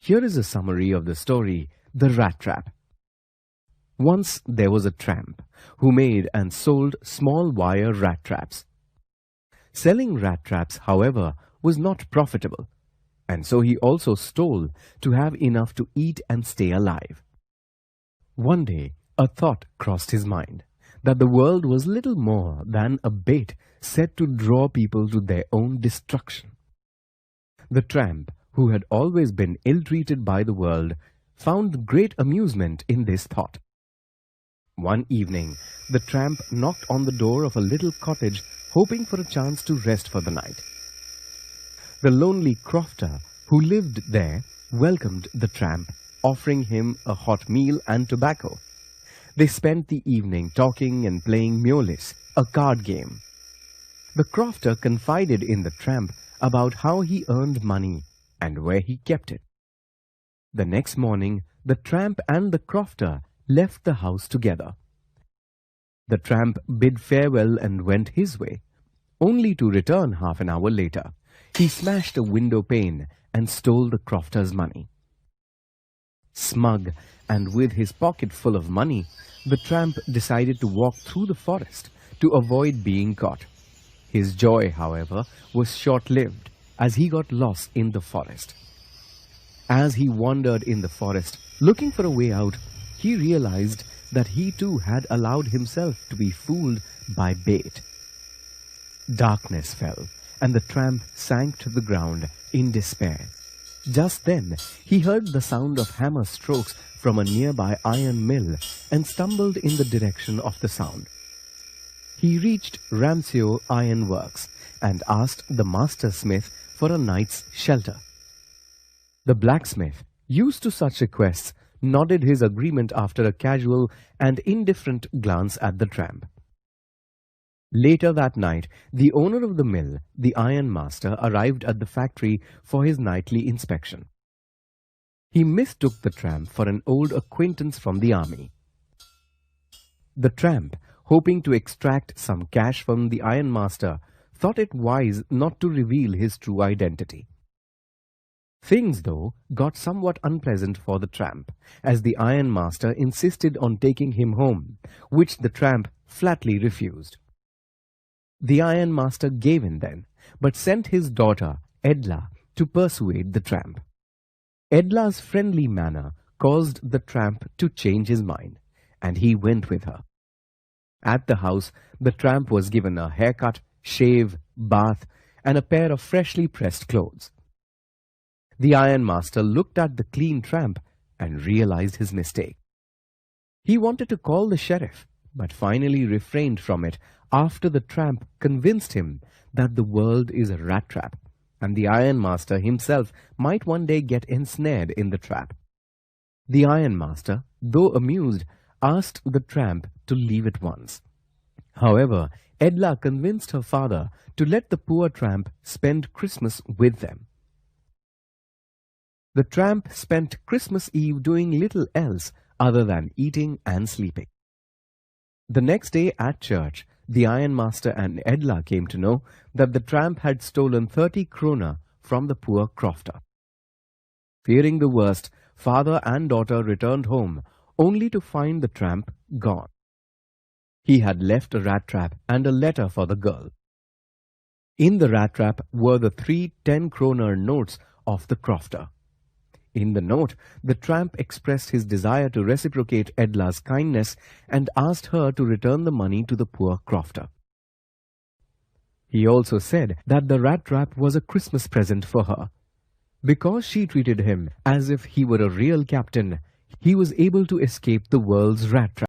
Here is a summary of the story, The Rat Trap. Once there was a tramp who made and sold small wire rat traps. Selling rat traps, however, was not profitable, and so he also stole to have enough to eat and stay alive. One day, a thought crossed his mind that the world was little more than a bait set to draw people to their own destruction. The tramp, who had always been ill-treated by the world, found great amusement in this thought. One evening, the tramp knocked on the door of a little cottage, hoping for a chance to rest for the night. The lonely crofter who lived there welcomed the tramp, offering him a hot meal and tobacco. They spent the evening talking and playing Mullis, a card game. The crofter confided in the tramp about how he earned money and where he kept it. The next morning, the tramp and the crofter left the house together. The tramp bid farewell and went his way, only to return half an hour later. He smashed a window pane and stole the crofter's money. Smug and with his pocket full of money, the tramp decided to walk through the forest to avoid being caught. His joy, however, was short-lived as he got lost in the forest. As he wandered in the forest, looking for a way out, he realized that he too had allowed himself to be fooled by bait. Darkness fell, and the tramp sank to the ground in despair. Just then, he heard the sound of hammer strokes from a nearby iron mill and stumbled in the direction of the sound. He reached Ramseo Iron Works and asked the master smith for a night's shelter. The blacksmith, used to such requests, nodded his agreement after a casual and indifferent glance at the tramp. Later that night, the owner of the mill, the iron master, arrived at the factory for his nightly inspection. He mistook the tramp for an old acquaintance from the army. The tramp, hoping to extract some cash from the iron master, thought it wise not to reveal his true identity. Things, though, got somewhat unpleasant for the tramp, as the iron master insisted on taking him home, which the tramp flatly refused. The iron master gave in then, but sent his daughter, Edla, to persuade the tramp. Edla's friendly manner caused the tramp to change his mind, and he went with her. At the house, the tramp was given a haircut, shave, bath, and a pair of freshly pressed clothes. The iron master looked at the clean tramp and realized his mistake. He wanted to call the sheriff, but finally refrained from it after the tramp convinced him that the world is a rat trap, and the iron master himself might one day get ensnared in the trap. The iron master, though amused, asked the tramp to leave at once. However, Edla convinced her father to let the poor tramp spend Christmas with them. The tramp spent Christmas Eve doing little else other than eating and sleeping. The next day at church, the iron master and Edla came to know that the tramp had stolen 30 krona from the poor crofter. Fearing the worst, father and daughter returned home, only to find the tramp gone. He had left a rat trap and a letter for the girl. In the rat trap were the 3 10-kroner notes of the crofter. In the note, the tramp expressed his desire to reciprocate Edla's kindness and asked her to return the money to the poor crofter. He also said that the rat trap was a Christmas present for her. Because she treated him as if he were a real captain, he was able to escape the world's rat trap.